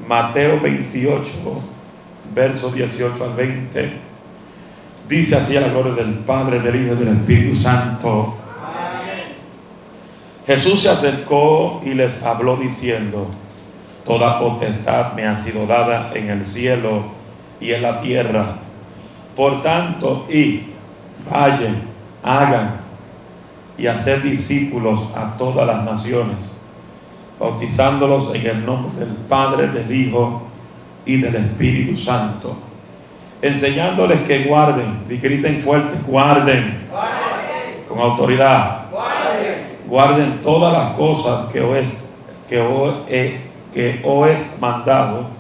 Mateo 28, versos 18 al 20. Dice así: a la gloria del Padre, del Hijo y del Espíritu Santo. Amén. Jesús se acercó y les habló diciendo: toda potestad me ha sido dada en el cielo y en la tierra. Por tanto, vayan, hagan y hacer discípulos a todas las naciones, bautizándolos en el nombre del Padre, del Hijo y del Espíritu Santo, enseñándoles que guarden, y griten fuerte: guarden, con autoridad, guarden todas las cosas que os he mandado.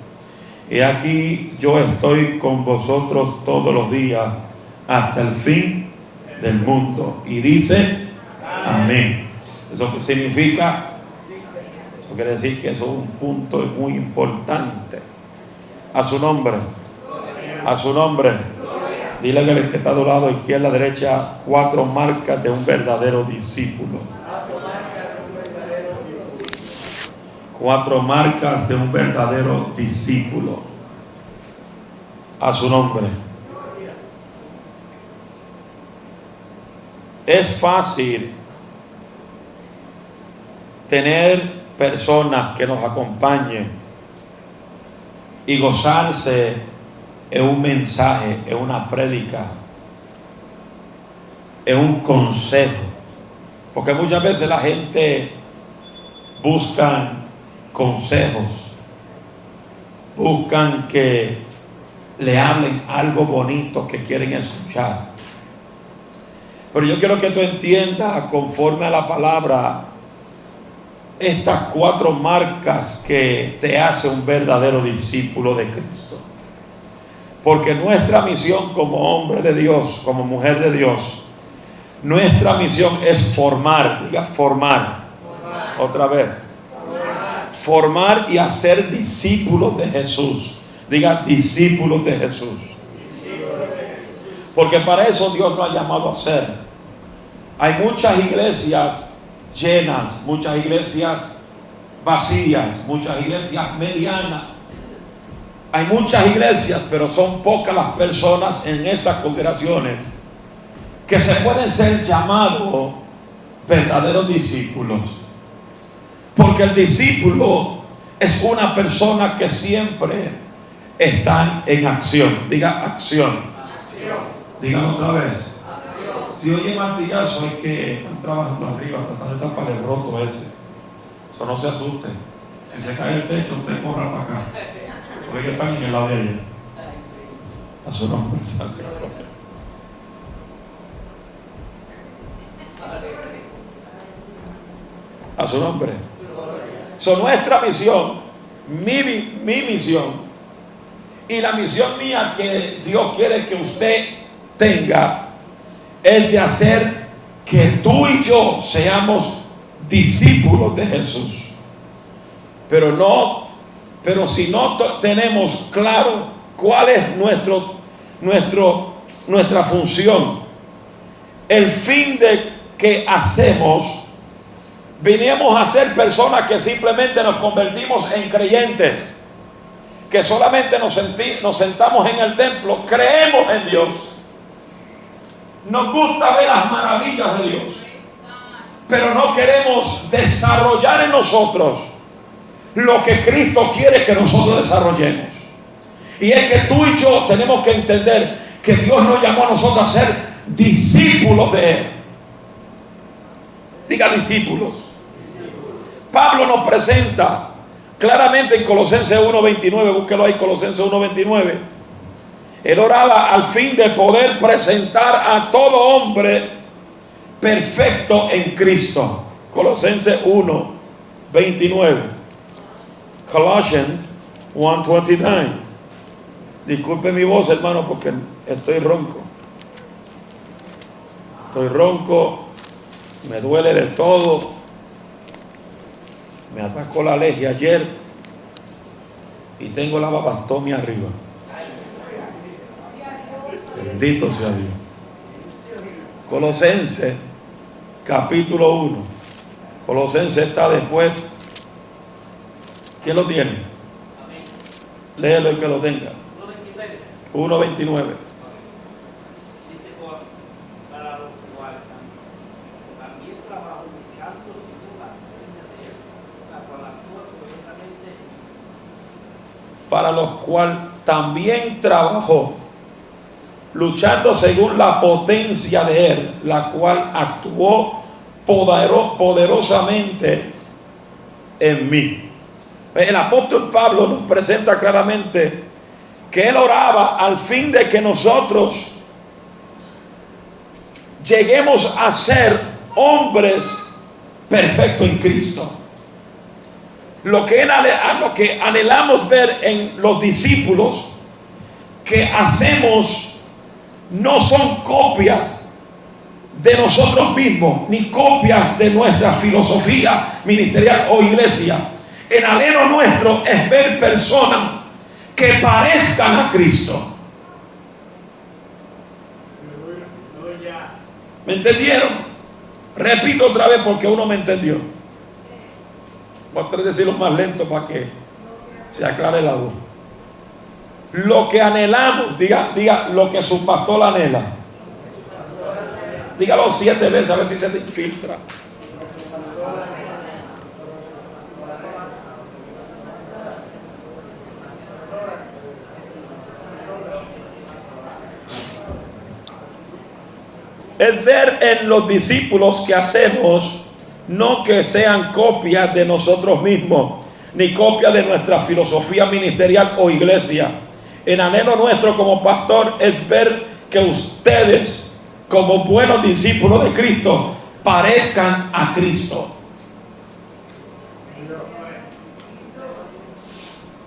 Y aquí yo estoy con vosotros todos los días hasta el fin del mundo. Y dice amén. ¿Eso qué significa? Eso quiere decir que eso es un punto muy importante. A su nombre. A su nombre. Dile que está a tu lado, izquierda, derecha: 4 marcas de un verdadero discípulo. 4 marcas de un verdadero discípulo. A su nombre. Es fácil tener personas que nos acompañen y gozarse en un mensaje, en una prédica, en un consejo, porque muchas veces la gente busca consejos, buscan que le hablen algo bonito que quieren escuchar. Pero yo quiero que tú entiendas, conforme a la palabra, estas 4 marcas que te hace un verdadero discípulo de Cristo. Porque nuestra misión como hombre de Dios, como mujer de Dios, nuestra misión es formar. Diga formar. Otra vez. Formar y hacer discípulos de Jesús. Diga discípulos de Jesús. Porque para eso Dios nos ha llamado a ser. Hay muchas iglesias llenas, muchas iglesias vacías, muchas iglesias medianas. Hay muchas iglesias, pero son pocas las personas en esas congregaciones que se pueden ser llamados verdaderos discípulos. Porque el discípulo es una persona que siempre está en acción. Diga acción. Dígalo otra vez. Acción. Si oye martillazo es que están trabajando arriba, tratando de tapar el roto ese. Eso no se asuste. Si se cae el techo, usted corra para acá. Porque ellos están en el lado de ella. A su nombre, salve. A su nombre. Nuestra misión, mi misión y la misión mía que Dios quiere que usted tenga es de hacer que tú y yo seamos discípulos de Jesús. Pero si no tenemos claro cuál es nuestra función, el fin de que hacemos, vinimos a ser personas que simplemente nos convertimos en creyentes, que solamente nos sentamos en el templo, creemos en Dios, nos gusta ver las maravillas de Dios, pero no queremos desarrollar en nosotros lo que Cristo quiere que nosotros desarrollemos. Y es que tú y yo tenemos que entender que Dios nos llamó a nosotros a ser discípulos de Él. Diga discípulos. Pablo nos presenta claramente en Colosenses 1:29, búsquelo ahí, Colosenses 1:29. Él oraba al fin de poder presentar a todo hombre perfecto en Cristo. Colosenses 1:29. Colossians 1:29. Disculpe mi voz, hermano, porque estoy ronco. Me duele de todo. Me atacó la alergia ayer y tengo la babastomia arriba. Bendito sea Dios. Colosenses capítulo 1. Colosenses está después. ¿Quién lo tiene? Léelo el que lo tenga. 1:29. Dice, para los cuales también trabajo luchando según la prudencia de él, la cual actúa correctamente. Para los cuales también trabajó, luchando según la potencia de él, la cual actuó poderosamente en mí. El apóstol Pablo nos presenta claramente que él oraba al fin de que nosotros lleguemos a ser hombres perfectos en Cristo. Lo que anhelamos ver en los discípulos que hacemos no son copias de nosotros mismos, ni copias de nuestra filosofía ministerial o iglesia. El anhelo nuestro es ver personas que parezcan a Cristo. ¿Me entendieron? Repito otra vez porque uno me entendió. Voy a tratar de decirlo más lento para que se aclare la voz. Lo que anhelamos, diga lo que su pastor anhela. Dígalo 7 veces a ver si se te infiltra. Es ver en los discípulos que hacemos, no que sean copias de nosotros mismos, ni copias de nuestra filosofía ministerial o iglesia. El anhelo nuestro como pastor es ver que ustedes, como buenos discípulos de Cristo, parezcan a Cristo.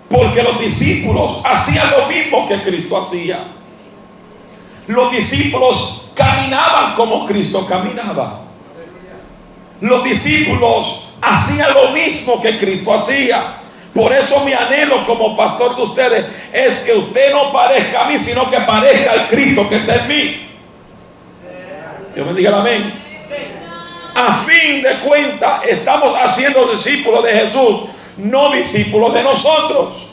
Porque los discípulos hacían lo mismo que Cristo hacía. Los discípulos caminaban como Cristo caminaba. Los discípulos hacían lo mismo que Cristo hacía. Por eso mi anhelo como pastor de ustedes es que usted no parezca a mí, sino que parezca al Cristo que está en mí. Dios me diga amén. A fin de cuentas, estamos haciendo discípulos de Jesús, no discípulos de nosotros.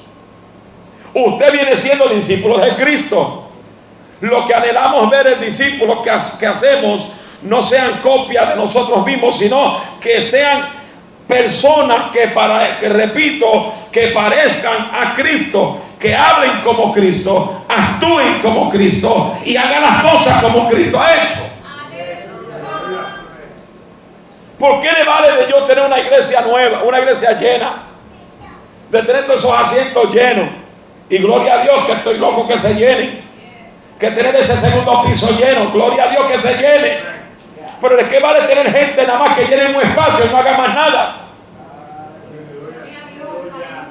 Usted viene siendo discípulo de Cristo. Lo que anhelamos ver es discípulos que hacemos no sean copias de nosotros mismos, sino que sean personas que repito, que parezcan a Cristo, que hablen como Cristo, actúen como Cristo y hagan las cosas como Cristo ha hecho. ¿Por qué le vale de yo tener una iglesia nueva, una iglesia llena, de tener todos esos asientos llenos? Y gloria a Dios que estoy loco que se llenen, que tener ese segundo piso lleno, gloria a Dios que se llene. Pero ¿de qué vale tener gente nada más que llene un espacio y no haga más nada?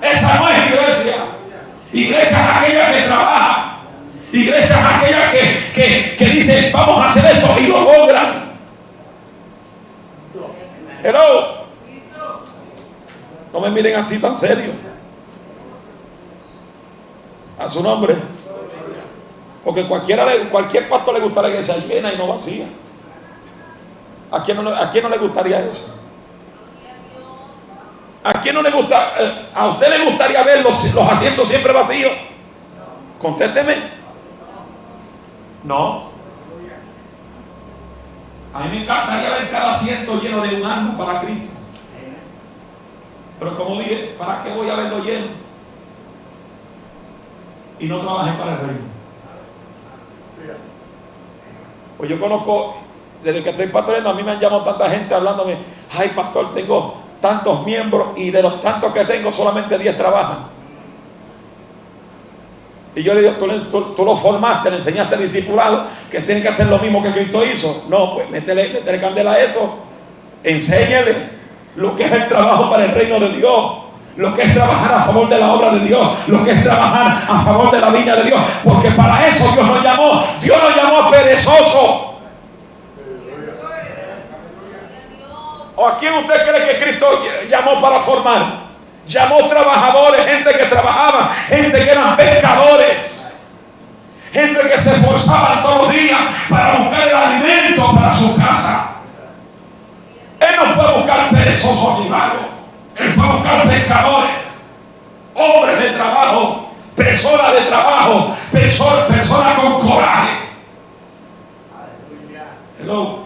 Esa no es iglesia. Iglesia es aquella que trabaja. Iglesia es aquella que dice vamos a hacer esto y lo logran. Hello. No me miren así tan serio. A su nombre. Porque cualquier pastor le gusta la iglesia llena y no vacía. ¿A quién no le gustaría eso? ¿A quién no le gusta? ¿A usted le gustaría ver los asientos siempre vacíos? Contésteme. No. A mí me encantaría ver cada asiento lleno de un alma para Cristo. Pero como dije, ¿para qué voy a verlo lleno? Y no trabajen para el reino. Pues yo conozco, desde que estoy pastoreando, a mí me han llamado tanta gente hablándome, ay pastor, tengo tantos miembros y de los tantos que tengo solamente 10 trabajan. Y yo le digo, tú lo formaste, le enseñaste al discipulado que tienen que hacer lo mismo que Cristo hizo. No, pues métele candela a eso. Enséñale lo que es el trabajo para el reino de Dios, lo que es trabajar a favor de la obra de Dios, lo que es trabajar a favor de la viña de Dios, porque para eso Dios nos llamó. Dios nos llamó perezoso. ¿O a quién usted cree que Cristo llamó para formar? Llamó trabajadores, gente que trabajaba, gente que eran pescadores, gente que se esforzaban todos los días para buscar el alimento para su casa. Él no fue a buscar perezosos ni vagos, él fue a buscar pescadores, hombres de trabajo, persona de trabajo, persona con coraje. Hello.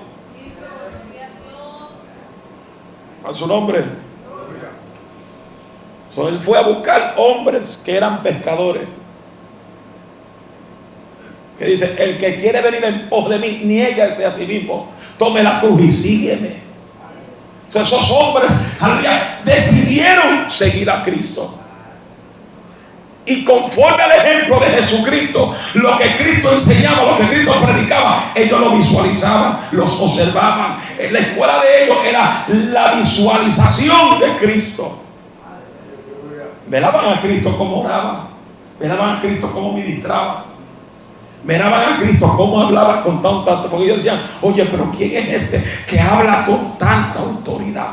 A su nombre. So, él fue a buscar hombres que eran pescadores. Que dice: el que quiere venir en pos de mí, niéguese a sí mismo, tome la cruz y sígueme. So, esos hombres decidieron seguir a Cristo. Y conforme al ejemplo de Jesucristo, lo que Cristo enseñaba, lo que Cristo predicaba, ellos lo visualizaban, los observaban. La escuela de ellos era la visualización de Cristo. Velaban a Cristo cómo oraba, velaban a Cristo cómo ministraba, velaban a Cristo cómo hablaba con tanto, porque ellos decían: oye, pero ¿quién es este que habla con tanta autoridad?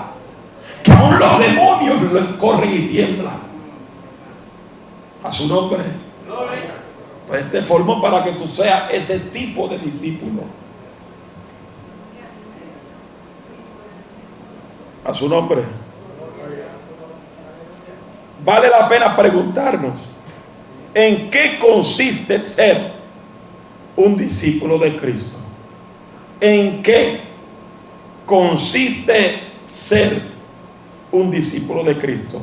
Que aún los demonios lo corren y tiemblan. A su nombre. Pues te formó para que tú seas ese tipo de discípulo. A su nombre. Vale la pena preguntarnos: ¿en qué consiste ser un discípulo de Cristo? ¿En qué consiste ser un discípulo de Cristo?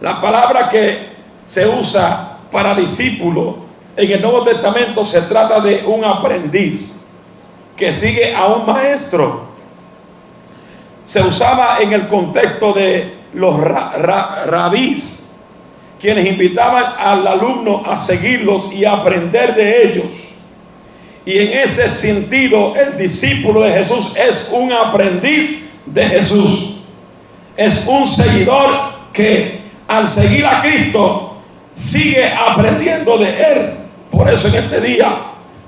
La palabra que se usa para discípulo en el Nuevo Testamento se trata de un aprendiz que sigue a un maestro. Se usaba en el contexto de los rabís, quienes invitaban al alumno a seguirlos y a aprender de ellos. Y en ese sentido, el discípulo de Jesús es un aprendiz de Jesús. Es un seguidor que al seguir a Cristo sigue aprendiendo de Él. Por eso en este día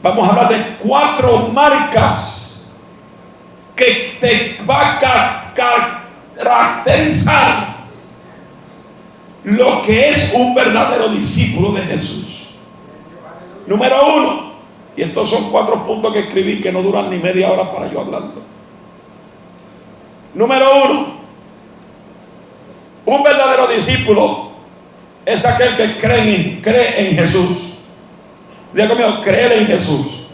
vamos a hablar de 4 marcas que te va a caracterizar lo que es un verdadero discípulo de Jesús. Número 1, y estos son 4 puntos que escribí que no duran ni media hora para yo hablarlo. Número 1, un verdadero discípulo es aquel que cree en Jesús. Diga conmigo: creer en Jesús.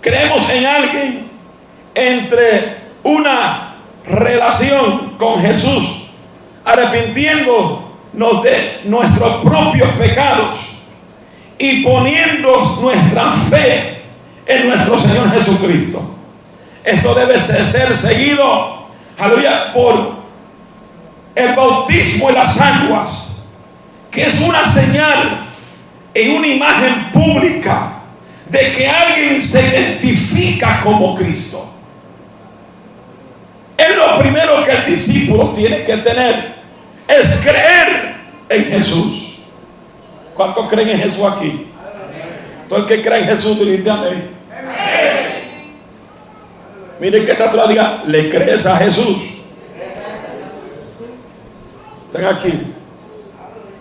Creemos en alguien entre una relación con Jesús, arrepintiéndonos de nuestros propios pecados y poniendo nuestra fe en nuestro Señor Jesucristo. Esto debe ser seguido, aleluya, por el bautismo en las aguas, que es una señal y una imagen pública de que alguien se identifica como Cristo. Es lo primero que el discípulo tiene que tener, es creer en Jesús. ¿Cuántos creen en Jesús aquí? Todo el que cree en Jesús, dice amén. Mire que esta otra diga: ¿le crees a Jesús? Están aquí.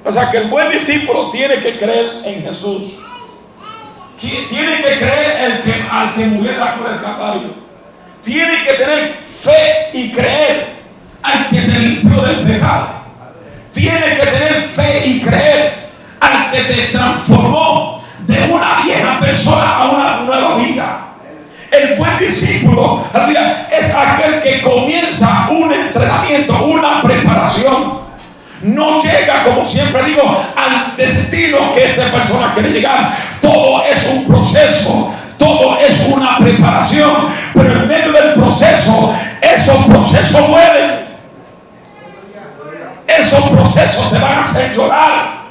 O sea que el buen discípulo tiene que creer en Jesús. Tiene que creer al que murió en la cruz del Calvario. Tiene que tener fe y creer al que te limpió del pecado. Tiene que tener fe y creer al que te transformó de una vieja persona a una nueva vida. El buen discípulo es aquel que comienza un entrenamiento, una preparación. No llega, como siempre digo, al destino que esa persona quiere llegar. Todo es un proceso, todo es una preparación, pero en medio del proceso, esos procesos duelen. Esos procesos te van a hacer llorar,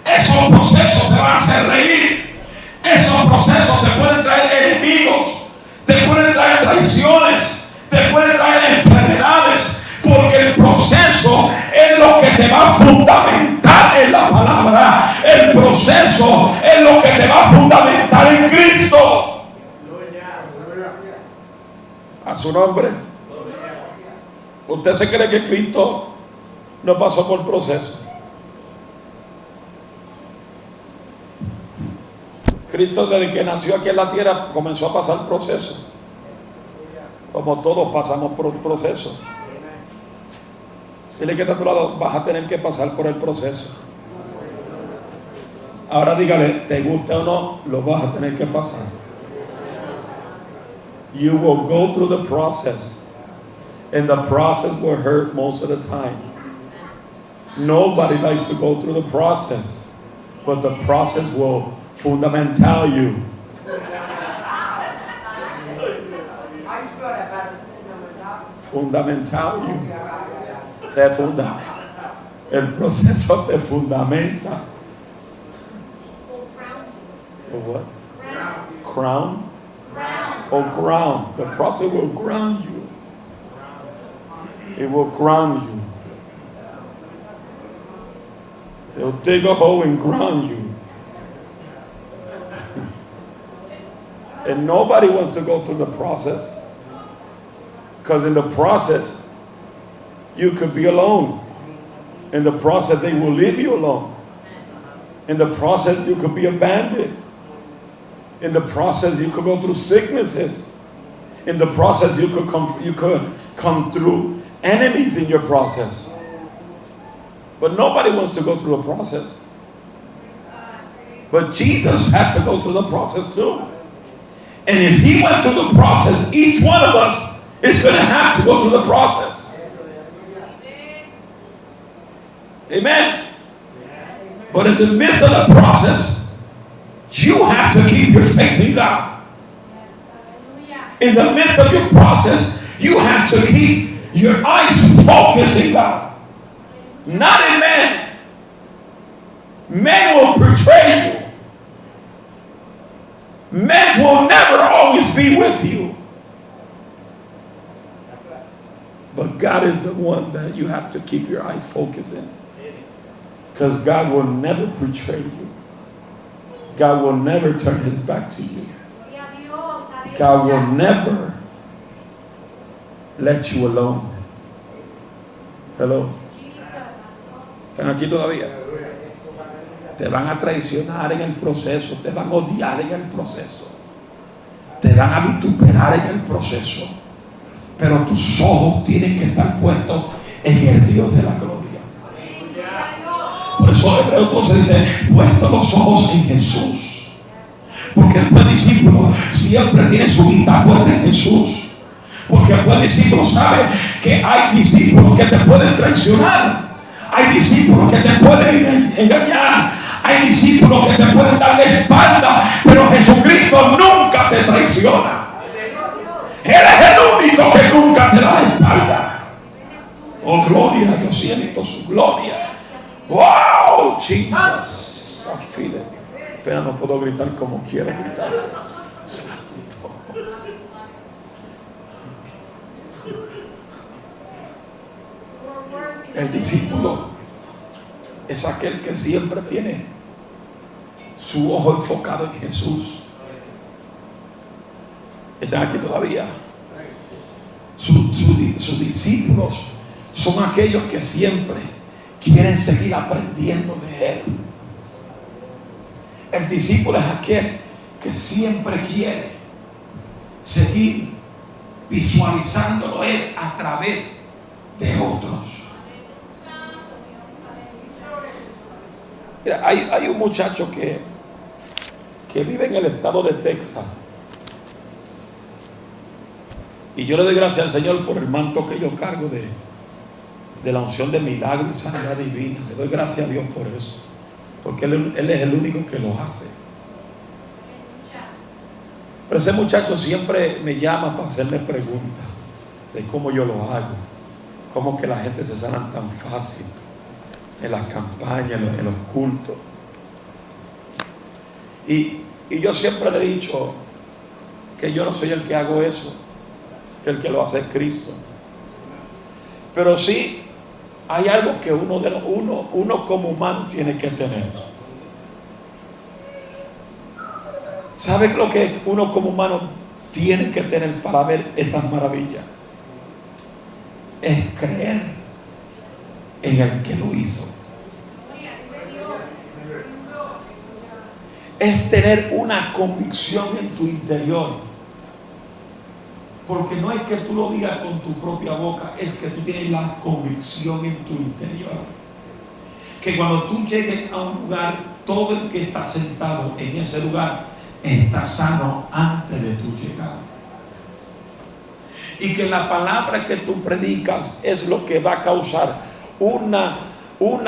esos procesos te van a hacer reír, esos procesos te pueden traer enemigos, te pueden traer traiciones, te pueden traer enfermedades, porque el proceso es lo que te va a fundamentar en la palabra. El proceso es lo que te va a fundamentar en Cristo. A su nombre. ¿Usted se cree que Cristo no pasó por proceso? Cristo, desde que nació aquí en la tierra, comenzó a pasar procesos. Como todos pasamos por un proceso. Dile que está a tu lado: vas a tener que pasar por el proceso. Ahora dígale, te guste o no, lo vas a tener que pasar. You will go through the process, and the process will hurt most of the time. Nobody likes to go through the process, but the process will fundamental you. Fundamental you. Te funda. El proceso te fundamenta. Or what? Crown? Or ground. The process will ground you. It will ground you. It'll dig a hole and ground you. And nobody wants to go through the process. Because in the process, you could be alone. In the process, they will leave you alone. In the process, you could be abandoned. In the process, you could go through sicknesses. In the process, you could come through enemies in your process. But nobody wants to go through a process. But Jesus had to go through the process too. And if he went through the process, each one of us is going to have to go through the process. Amen. But in the midst of the process, you have to keep your faith in God. In the midst of your process, you have to keep your eyes focused in God. Not in men. Men will betray you. Men will never always be with you. But God is the one that you have to keep your eyes focused in. Because God will never betray you. God will never turn his back to you. God will never let you alone. Hello. ¿Están aquí todavía? Te van a traicionar en el proceso. Te van a odiar en el proceso. Te van a vituperar en el proceso. Pero tus ojos tienen que estar puestos en el Dios de la gloria. Por eso Hebreos 12 dice, puestos los ojos en Jesús. Porque el buen discípulo siempre tiene su vista puesta en Jesús. Porque el buen discípulo sabe que hay discípulos que te pueden traicionar. Hay discípulos que te pueden engañar. Hay discípulos que te pueden dar la espalda. Pero Jesucristo nunca te traiciona. Él es el único que nunca te da la espalda. Oh, gloria, yo siento su gloria. Wow, Jesus. I feel it. Pero no puedo gritar como quiero gritar. Santo. El discípulo es aquel que siempre tiene su ojo enfocado en Jesús. ¿Están aquí todavía? Sus discípulos son aquellos que siempre quieren seguir aprendiendo de Él. El discípulo es aquel que siempre quiere seguir visualizándolo Él a través de otros. Mira, hay un muchacho que vive en el estado de Texas. Y yo le doy gracias al Señor por el manto que yo cargo de la unción de milagro y sanidad divina. Le doy gracias a Dios por eso. Porque Él es el único que lo hace. Pero ese muchacho siempre me llama para hacerme preguntas de cómo yo lo hago. Cómo que la gente se sana tan fácil en las campañas, en los cultos. Y yo siempre le he dicho que yo no soy el que hago eso, que el que lo hace es Cristo. Pero sí hay algo que uno como humano tiene que tener. ¿Sabe lo que uno como humano tiene que tener para ver esas maravillas? Es creer en el que lo hizo. Es tener una convicción en tu interior. Porque no es que tú lo digas con tu propia boca, es que tú tienes la convicción en tu interior. Que cuando tú llegues a un lugar todo el que está sentado en ese lugar está sano antes de tu llegada. Y que la palabra que tú predicas es lo que va a causar una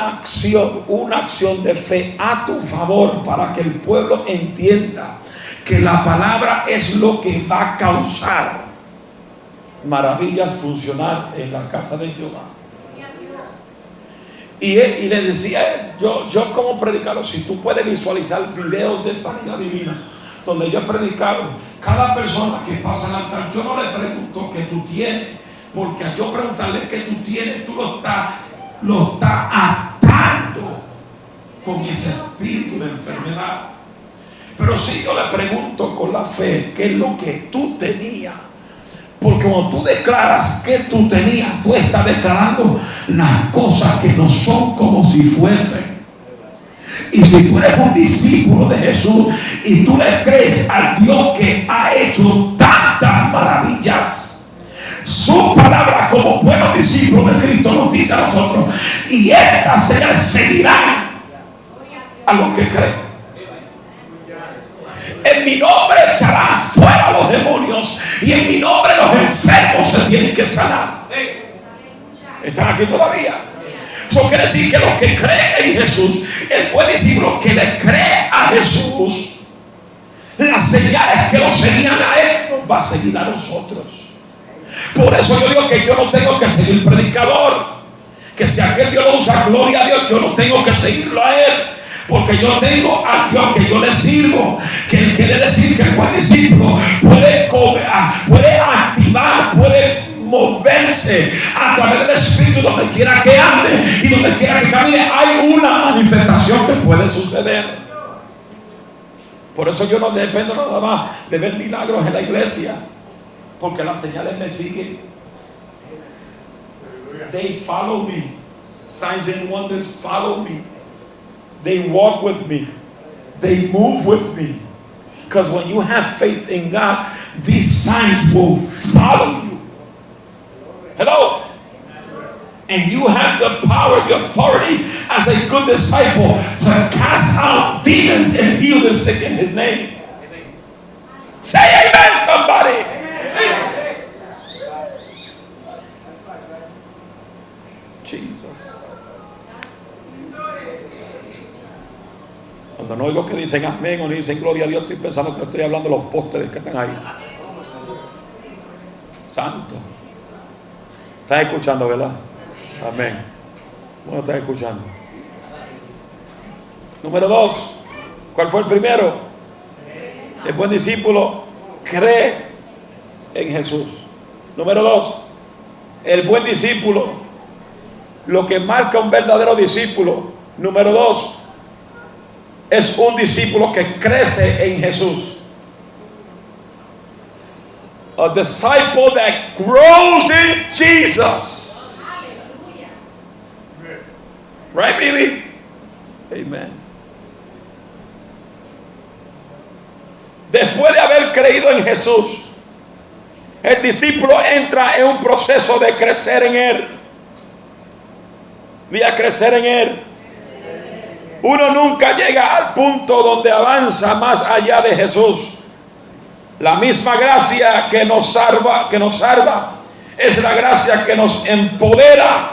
acción de fe a tu favor, para que el pueblo entienda que la palabra es lo que va a causar maravillas funcionar en la casa de Jehová. Y le decía, yo como predicador, si tú puedes visualizar videos de sanidad divina donde yo he predicado, cada persona que pasa al altar, yo no le pregunto qué tú tienes, porque al yo preguntarle qué tú tienes, tú lo estás atando con ese espíritu de enfermedad. Pero si yo le pregunto con la fe qué es lo que tú tenías, porque cuando tú declaras que tú tenías, tú estás declarando las cosas que no son como si fuesen. Y si tú eres un discípulo de Jesús y tú le crees al Dios que ha hecho tantas maravillas, su palabra como buenos discípulos de Cristo nos dice a nosotros: y estas señales seguirán a los que creen. En mi nombre echarán fuera los demonios, y en mi nombre los enfermos se tienen que sanar. ¿Están aquí todavía? Eso quiere decir que los que creen en Jesús, el buen discípulo que le cree a Jesús, las señales que lo seguían a él nos va a seguir a nosotros. Por eso yo digo que yo no tengo que seguir el predicador, que si aquel Dios lo usa, gloria a Dios, yo no tengo que seguirlo a él, porque yo tengo a Dios que yo le sirvo, que quiere decir que el buen discípulo puede activar, puede moverse a través del Espíritu donde quiera que ande y donde quiera que camine. Hay una manifestación que puede suceder. Por eso yo no dependo nada más de ver milagros en la iglesia, porque las señales me siguen. They follow me. Signs and wonders follow me. They walk with me. They move with me. Because when you have faith in God, these signs will follow you. Hello? And you have the power, the authority as a good disciple to cast out demons and heal the sick in His name. Amen. Say amen, somebody. Amen. Jesus. Cuando no oigo que dicen amén o dicen gloria a Dios, estoy pensando que estoy hablando de los pósteres que están ahí. Santo. ¿Estás escuchando, verdad? Amén. Bueno, estás escuchando. Número 2. ¿Cuál fue el primero? El buen discípulo cree en Jesús. Número 2. El buen discípulo, lo que marca un verdadero discípulo, número 2, es un discípulo que crece en Jesús. A disciple that grows in Jesus. Right, baby? Amen. Después de haber creído en Jesús, el discípulo entra en un proceso de crecer en Él. Voy a crecer en Él. Uno nunca llega al punto donde avanza más allá de Jesús. La misma gracia que nos salva es la gracia que nos empodera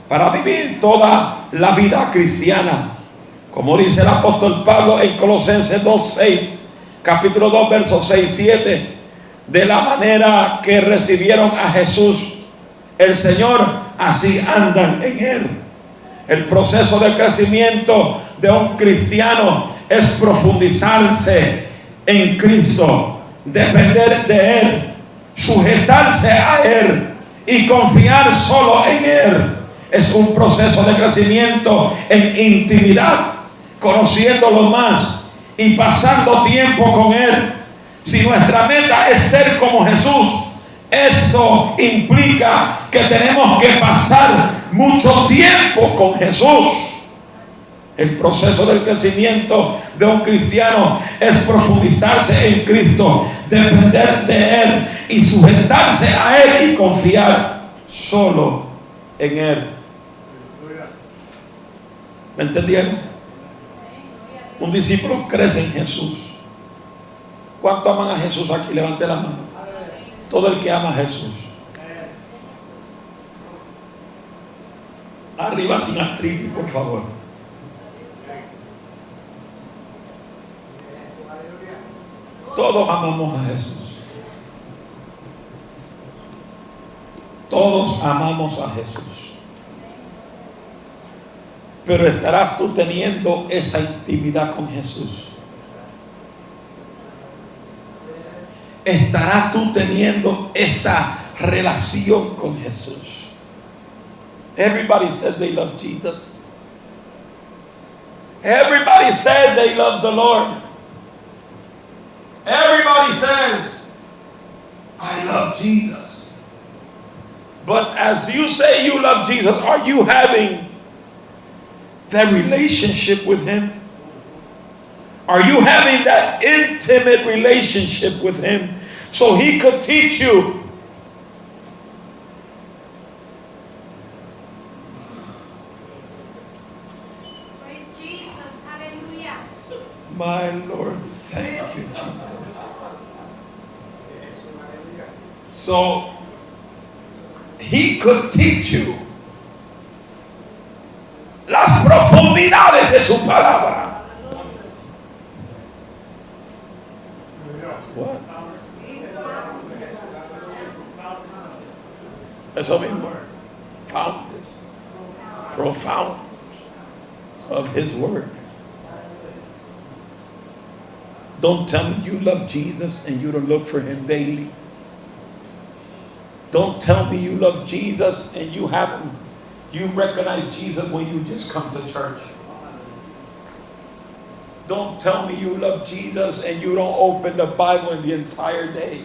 para vivir toda la vida cristiana. Como dice el apóstol Pablo en Colosenses 2:6, capítulo 2, versos 6 y 7, de la manera que recibieron a Jesús el Señor, así andan en Él. El proceso de crecimiento de un cristiano es profundizarse en Cristo, depender de Él, sujetarse a Él y confiar solo en Él. Es un proceso de crecimiento en intimidad, conociéndolo más y pasando tiempo con Él. Si nuestra meta es ser como Jesús, eso implica que tenemos que pasar mucho tiempo con Jesús. El proceso del crecimiento de un cristiano es profundizarse en Cristo, depender de Él y sujetarse a Él y confiar solo en Él. ¿Me entendieron? Un discípulo crece en Jesús. ¿Cuánto aman a Jesús aquí? Levante la mano. Todo el que ama a Jesús. Arriba sin artritis, por favor. Todos amamos a Jesús. Todos amamos a Jesús. Pero estarás tú teniendo esa intimidad con Jesús. Estarás tú teniendo esa relación con Jesús. Everybody said they love Jesus. Everybody said they love the Lord. Everybody says, I love Jesus. But as you say you love Jesus, are you having that relationship with Him? Are you having that intimate relationship with Him so He could teach you? Praise Jesus. Hallelujah. My Lord, thank you, Jesus. So He could teach you las profundidades de su palabra. What? Eso mismo. Foundness. Profound of His word. Don't tell me you love Jesus and you don't look for Him daily. Don't tell me you love Jesus and you recognize Jesus when you just come to church. Don't tell me you love Jesus and you don't open the Bible in the entire day.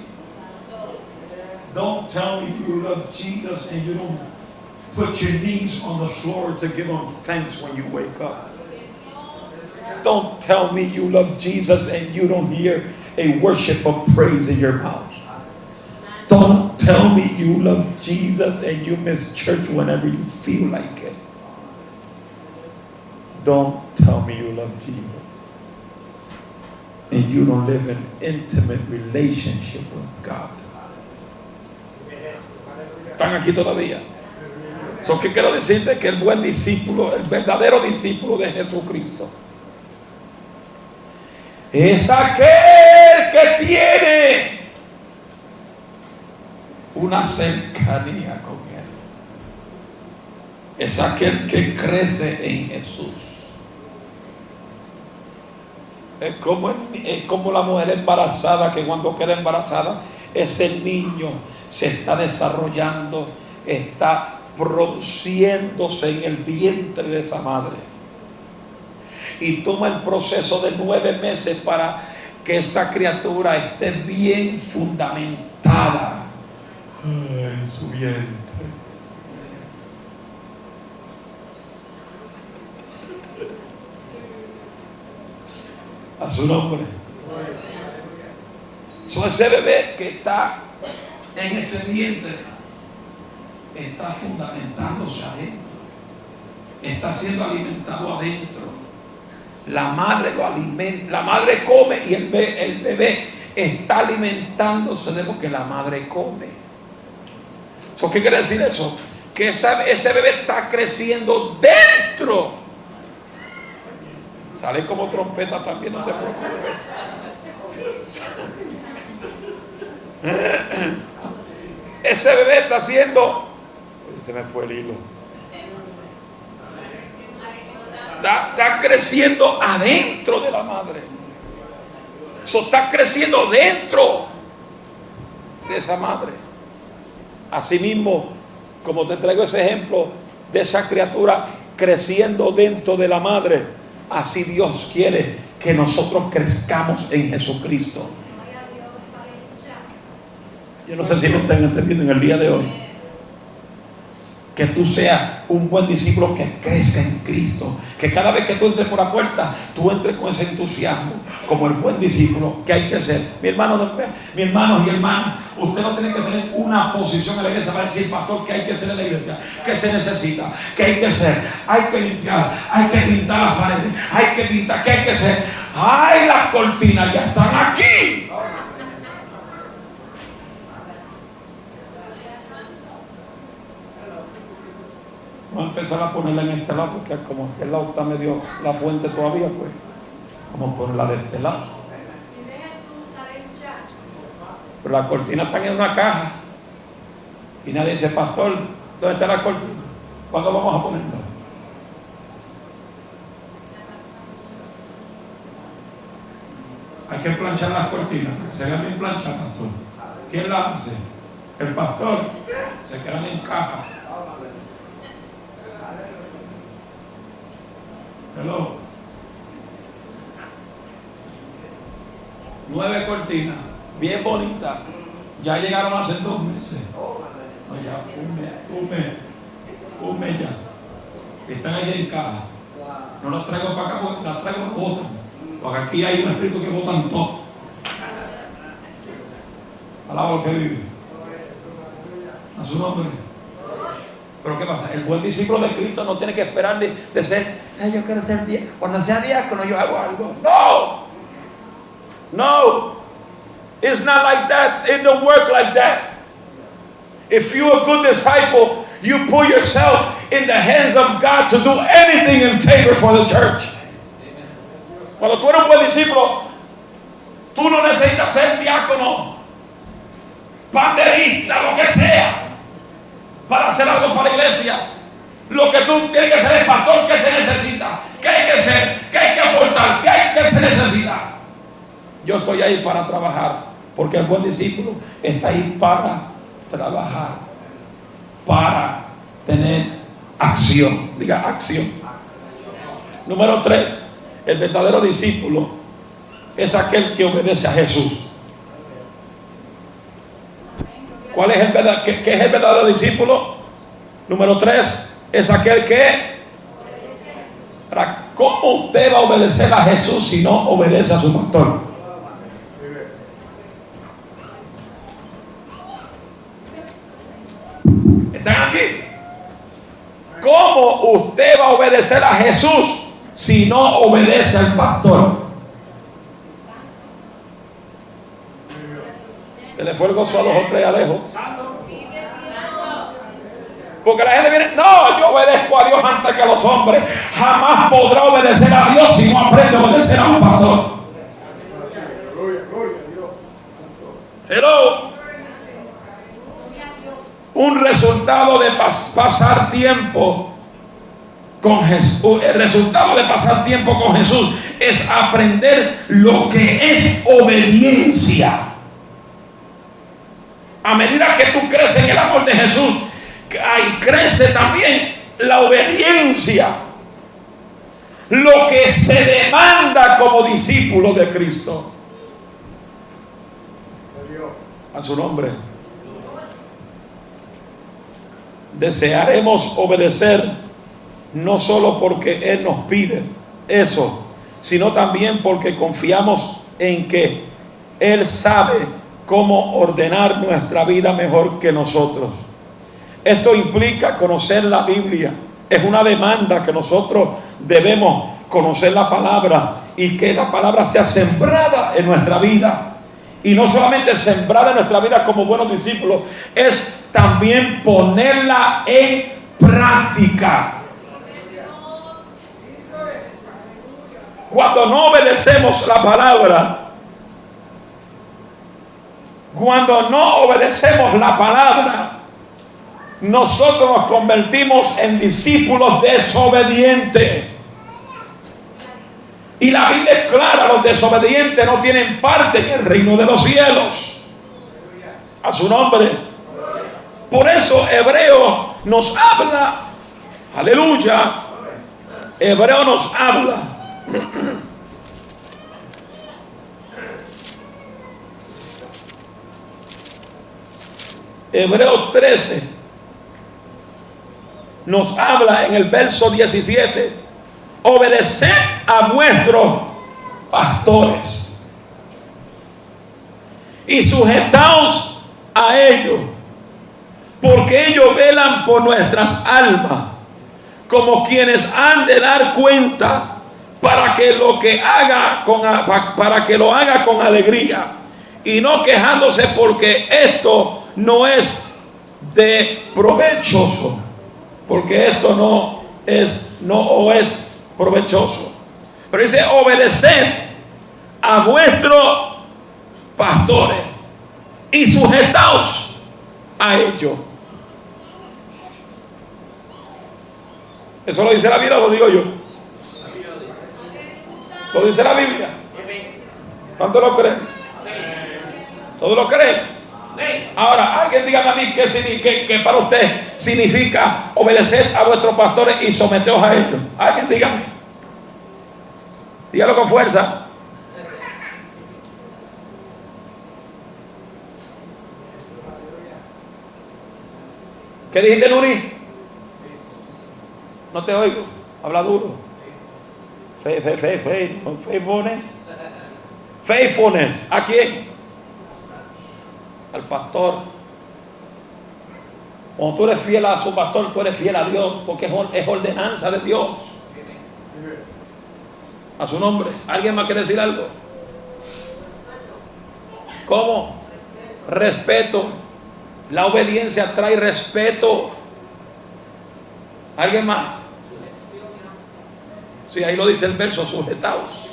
Don't tell me you love Jesus and you don't put your knees on the floor to give Him thanks when you wake up. Don't tell me you love Jesus and you don't hear a worship of praise in your mouth. Don't tell me you love Jesus and you miss church whenever you feel like it. Don't tell me you love Jesus and you don't live in intimate relationship with God. ¿Están aquí todavía? So, ¿qué quiero decirte? Que el buen discípulo, el verdadero discípulo de Jesucristo, es aquel que tiene una cercanía con Él. Es aquel que crece en Jesús. Es como la mujer embarazada, que cuando queda embarazada, ese niño se está desarrollando, está produciéndose en el vientre de esa madre. Y toma el proceso de 9 meses para que esa criatura esté bien fundamentada en su vientre. A su nombre. Ese bebé que está en ese vientre está fundamentándose adentro, está siendo alimentado adentro. La madre lo alimenta, la madre come y el bebé está alimentándose de lo que la madre come. ¿Qué quiere decir eso? Que ese bebé está creciendo dentro. Sale como trompeta también, no se preocupe. Ese bebé está haciendo, se me fue el hilo. Está creciendo adentro de la madre. Está creciendo dentro de esa madre. Asimismo, como te traigo ese ejemplo de esa criatura creciendo dentro de la madre, así Dios quiere que nosotros crezcamos en Jesucristo. Yo no sé si me están entendiendo en el día de hoy. que tú seas un buen discípulo que crece en Cristo. Que cada vez que tú entres por la puerta, tú entres con ese entusiasmo, como el buen discípulo que hay que ser. Mi hermano y hermanas, usted no tiene que tener una posición en la iglesia para decir, pastor, que hay que hacer en la iglesia, que se necesita, que hay que hacer, hay que limpiar, hay que pintar las paredes, hay que pintar, que hay que hacer. ¡Ay, las cortinas ya están aquí! Vamos a empezar a ponerla en este lado, porque como aquel lado está medio la fuente todavía, pues vamos a ponerla de este lado. Vive Jesús, aleluya. Pero las cortinas están en una caja y nadie dice, pastor, ¿dónde está la cortina? ¿Cuándo vamos a ponerla? Hay que planchar las cortinas, para que se vean bien planchadas, pastor. ¿Quién las hace? El pastor. Se quedan en caja. Hello. 9 cortinas, bien bonitas. Ya llegaron hace 2 meses. No, ya, un mes ya. Están ahí en caja. No los traigo para acá porque si las traigo las botan. Porque aquí hay un espíritu que botan todo. Alaba lo que vive. A su nombre. Pero ¿qué pasa? El buen discípulo de Cristo no tiene que esperar de ser, yo quiero ser diácono. Cuando sea diácono yo hago algo. No. No. It's not like that. It don't work like that. If you're a good disciple, you put yourself in the hands of God to do anything in favor for the church. Cuando tú eres un buen discípulo, tú no necesitas ser diácono, banderista, lo que sea, para hacer algo para la iglesia. Lo que tú tienes que hacer es, pastor, ¿qué se necesita? ¿Qué hay que hacer? ¿Qué hay que aportar? ¿Qué se necesita? Yo estoy ahí para trabajar, porque el buen discípulo está ahí para trabajar, para tener acción. Diga acción. Número 3, el verdadero discípulo es aquel que obedece a Jesús. ¿Cuál es qué es el verdadero discípulo? Número 3, es aquel que... Ahora, ¿cómo usted va a obedecer a Jesús si no obedece a su pastor? ¿Están aquí? ¿Cómo usted va a obedecer a Jesús si no obedece al pastor? Se le fue el gozo a los otros y a lejos. Porque la gente viene, no, yo obedezco a Dios antes que a los hombres. Jamás podrá obedecer a Dios si no aprende a obedecer a un pastor. Hello. Un resultado de pasar tiempo con Jesús. El resultado de pasar tiempo con Jesús es aprender lo que es obediencia. A medida que tú creces en el amor de Jesús, ahí crece también la obediencia. Lo que se demanda como discípulo de Cristo. A su nombre. Desearemos obedecer no solo porque Él nos pide eso, sino también porque confiamos en que Él sabe cómo ordenar nuestra vida mejor que nosotros. Esto implica conocer la Biblia. Es una demanda que nosotros debemos conocer la palabra y que la palabra sea sembrada en nuestra vida. Y no solamente sembrada en nuestra vida como buenos discípulos, es también ponerla en práctica. Cuando no obedecemos la palabra, nosotros nos convertimos en discípulos desobedientes. Y la Biblia es clara, los desobedientes no tienen parte en el reino de los cielos. A su nombre. Por eso Hebreo nos habla, aleluya, Hebreo nos habla Hebreo 13 nos habla en el verso 17: obedeced a vuestros pastores y sujetaos a ellos, porque ellos velan por nuestras almas, como quienes han de dar cuenta, para que lo haga con alegría y no quejándose, porque esto no es de provechoso, porque esto no es provechoso. Pero dice: obedeced a vuestros pastores y sujetaos a ellos. ¿Eso lo dice la Biblia o lo digo yo? ¿Lo dice la Biblia? ¿Cuántos lo creen? ¿Todos lo creen? Ahora, alguien dígame a mí que para usted significa obedecer a vuestros pastores y someteos a ellos. Alguien dígame. Dígalo con fuerza. ¿Qué dijiste, Nuri? No te oigo. Habla duro. Faithfulness. Faithfulness. ¿A quién? Al pastor. Cuando tú eres fiel a su pastor, tú eres fiel a Dios, porque es ordenanza de Dios. A su nombre. ¿Alguien más quiere decir algo? ¿Cómo? Respeto. La obediencia trae respeto. ¿Alguien más? Sí, ahí lo dice el verso: sujetaos.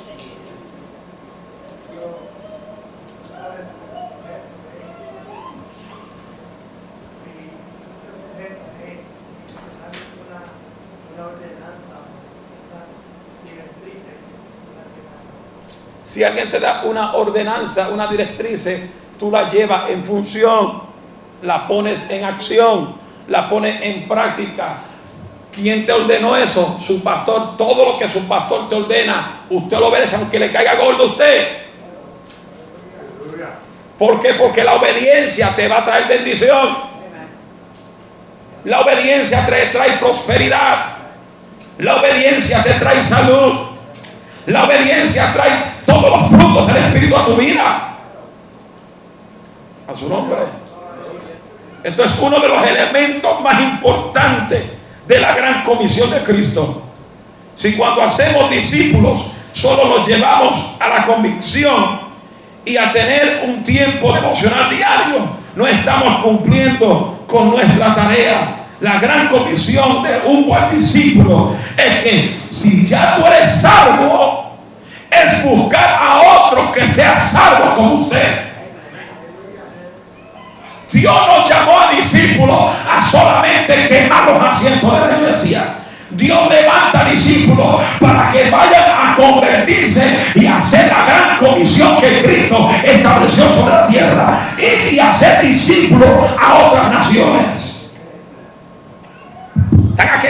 Si alguien te da una ordenanza, una directriz, tú la llevas en función, la pones en acción, la pones en práctica. ¿Quién te ordenó eso? Su pastor. Todo lo que su pastor te ordena, usted lo obedece aunque le caiga gordo a usted. ¿Por qué? Porque la obediencia te va a traer bendición. La obediencia te trae prosperidad. La obediencia te trae salud. La obediencia trae todos los frutos del Espíritu a tu vida. A su nombre. Esto es uno de los elementos más importantes de la gran comisión de Cristo. Si cuando hacemos discípulos solo los llevamos a la convicción y a tener un tiempo devocional diario, no estamos cumpliendo con nuestra tarea. La gran comisión de un buen discípulo es que si ya tú eres salvo, es buscar a otros que sean salvos como usted. Dios nos llamó a discípulos a solamente quemar los asientos de la iglesia. Dios levanta discípulos para que vayan a convertirse y hacer la gran comisión que Cristo estableció sobre la tierra, y hacer discípulos a otras naciones. ¿Están aquí?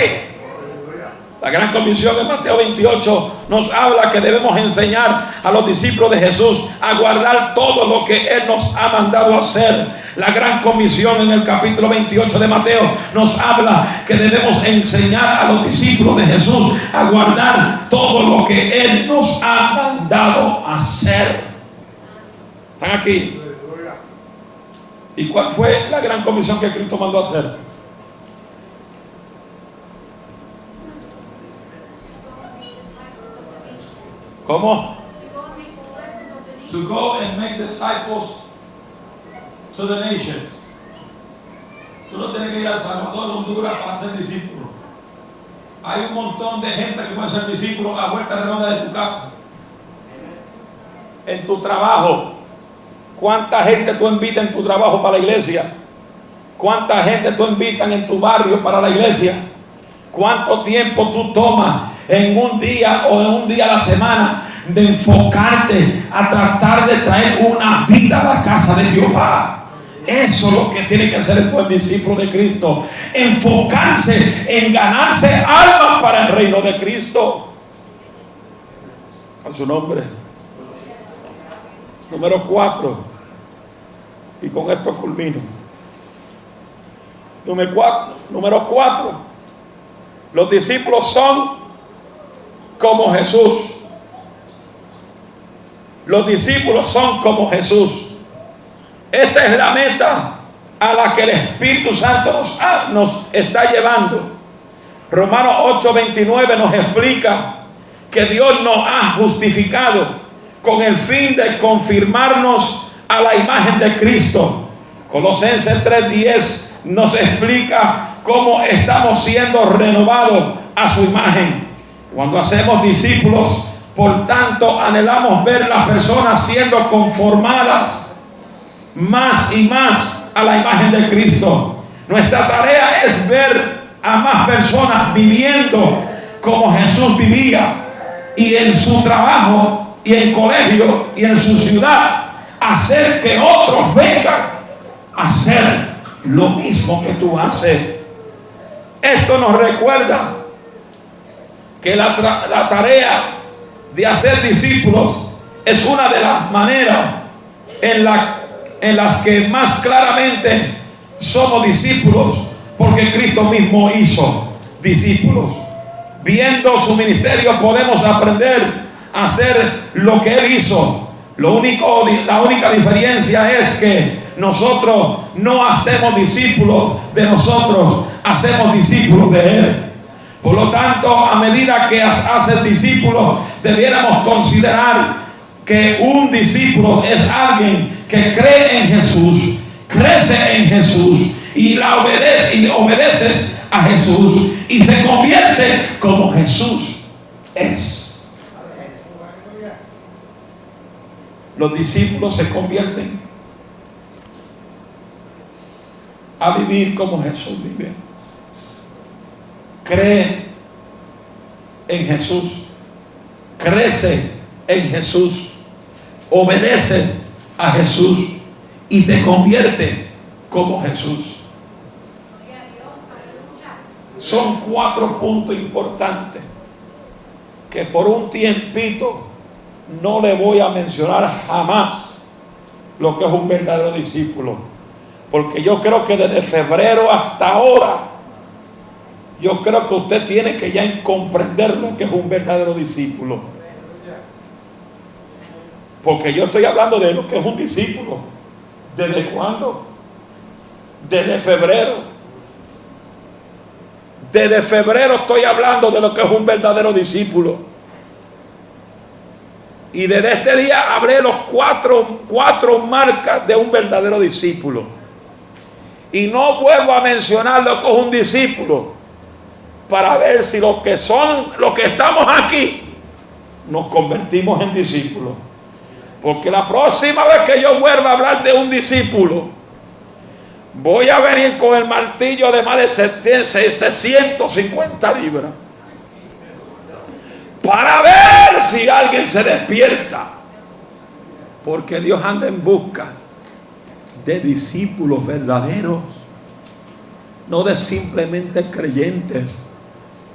La gran comisión de Mateo 28 nos habla que debemos enseñar a los discípulos de Jesús a guardar todo lo que Él nos ha mandado a hacer. La gran comisión en el capítulo 28 de Mateo nos habla que debemos enseñar a los discípulos de Jesús a guardar todo lo que Él nos ha mandado a hacer. ¿Están aquí? ¿Y cuál fue la gran comisión que Cristo mandó a hacer? ¿Cómo? To go and make disciples to the nations. Tú no tienes que ir a El Salvador, Honduras, para ser discípulo. Hay un montón de gente que puede ser discípulos a vuelta redonda de tu casa, en tu trabajo. ¿Cuánta gente tú invitas en tu trabajo para la iglesia? ¿Cuánta gente tú invitas en tu barrio para la iglesia? ¿Cuánto tiempo tú tomas en un día o en un día a la semana de enfocarte a tratar de traer una vida a la casa de Jehová? Eso es lo que tiene que hacer el buen discípulo de Cristo. Enfocarse en ganarse almas para el reino de Cristo. A su nombre. Número 4. Y con esto culmino. Número 4. Los discípulos son como Jesús. Los discípulos son como Jesús. Esta es la meta a la que el Espíritu Santo nos está llevando. Romanos 8:29 nos explica que Dios nos ha justificado con el fin de confirmarnos a la imagen de Cristo. Colosenses 3:10 nos explica cómo estamos siendo renovados a su imagen. Cuando hacemos discípulos, por tanto, anhelamos ver las personas siendo conformadas más y más a la imagen de Cristo. Nuestra tarea es ver a más personas viviendo como Jesús vivía, y en su trabajo y en colegio y en su ciudad hacer que otros vengan a hacer lo mismo que tú haces. Esto nos recuerda que la tarea de hacer discípulos es una de las maneras en las que más claramente somos discípulos, porque Cristo mismo hizo discípulos. Viendo su ministerio podemos aprender a hacer lo que Él hizo. La única diferencia es que nosotros no hacemos discípulos de nosotros, hacemos discípulos de Él. Por lo tanto, a medida que haces discípulos, debiéramos considerar que un discípulo es alguien que cree en Jesús, crece en Jesús y obedeces a Jesús y se convierte como Jesús es. Los discípulos se convierten a vivir como Jesús vive. Cree en Jesús, crece en Jesús, obedece a Jesús y te convierte como Jesús. Son 4 puntos importantes que por un tiempito no le voy a mencionar jamás lo que es un verdadero discípulo, porque yo creo que desde febrero hasta ahora, yo creo que usted tiene que ya comprender lo que es un verdadero discípulo, porque yo estoy hablando de lo que es un discípulo. ¿Desde cuándo? Desde febrero. Desde febrero estoy hablando de lo que es un verdadero discípulo. Y desde este día hablé los cuatro marcas de un verdadero discípulo. Y no vuelvo a mencionar lo que es un discípulo, para ver si los que estamos aquí nos convertimos en discípulos. Porque la próxima vez que yo vuelva a hablar de un discípulo, voy a venir con el martillo de más de 750 libras para ver si alguien se despierta, porque Dios anda en busca de discípulos verdaderos, no de simplemente creyentes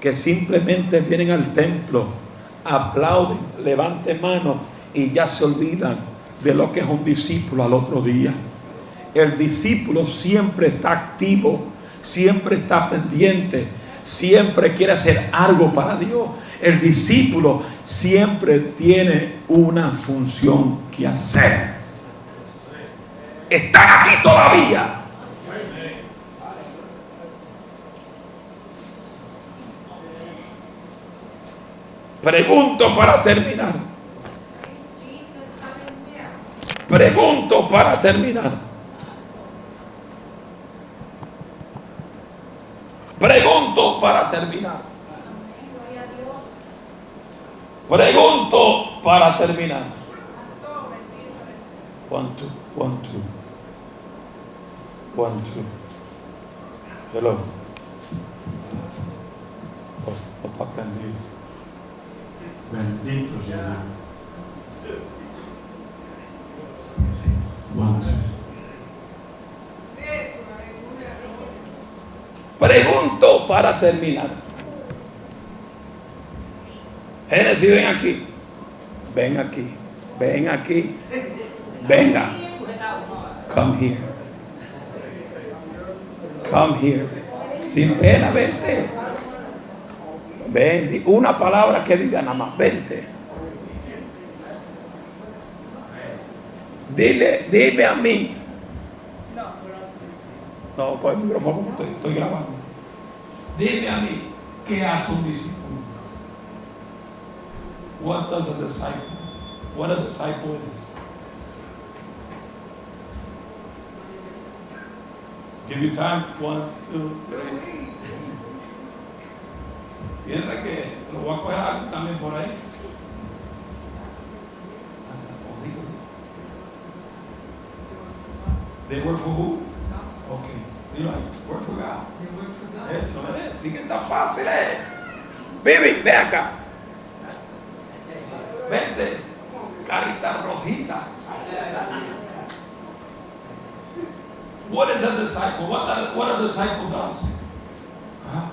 que simplemente vienen al templo, aplauden, levanten manos y ya se olvidan de lo que es un discípulo al otro día. El discípulo siempre está activo, siempre está pendiente, siempre quiere hacer algo para Dios. El discípulo siempre tiene una función que hacer. Están aquí todavía. Pregunto para terminar. Pregunto para terminar. Pregunto para terminar. Pregunto para terminar. 1, 2, 1, 2. 1, 2. Hello. Papá bendito. Bendito sea. 1, 2. Pregunto para terminar. Génesis, ven aquí. Ven aquí. Ven aquí. Venga. Come here. Come here. Sin pena, vente. Ven, una palabra que diga nada más. Vente. Dime a mí. No, con el micrófono estoy grabando. Dime a mí, ¿qué hace un discípulo? What does a disciple? What a disciple is? Give you time. 1, 2, 3. Piensa que lo voy a coger algo también por ahí. They work for who? Okay. Dilo ahí. Work for God. Eso es. Sí que está fácil, Vivi, ve acá. Vente. Carita rosita. What is a disciple? What a disciple does? Huh?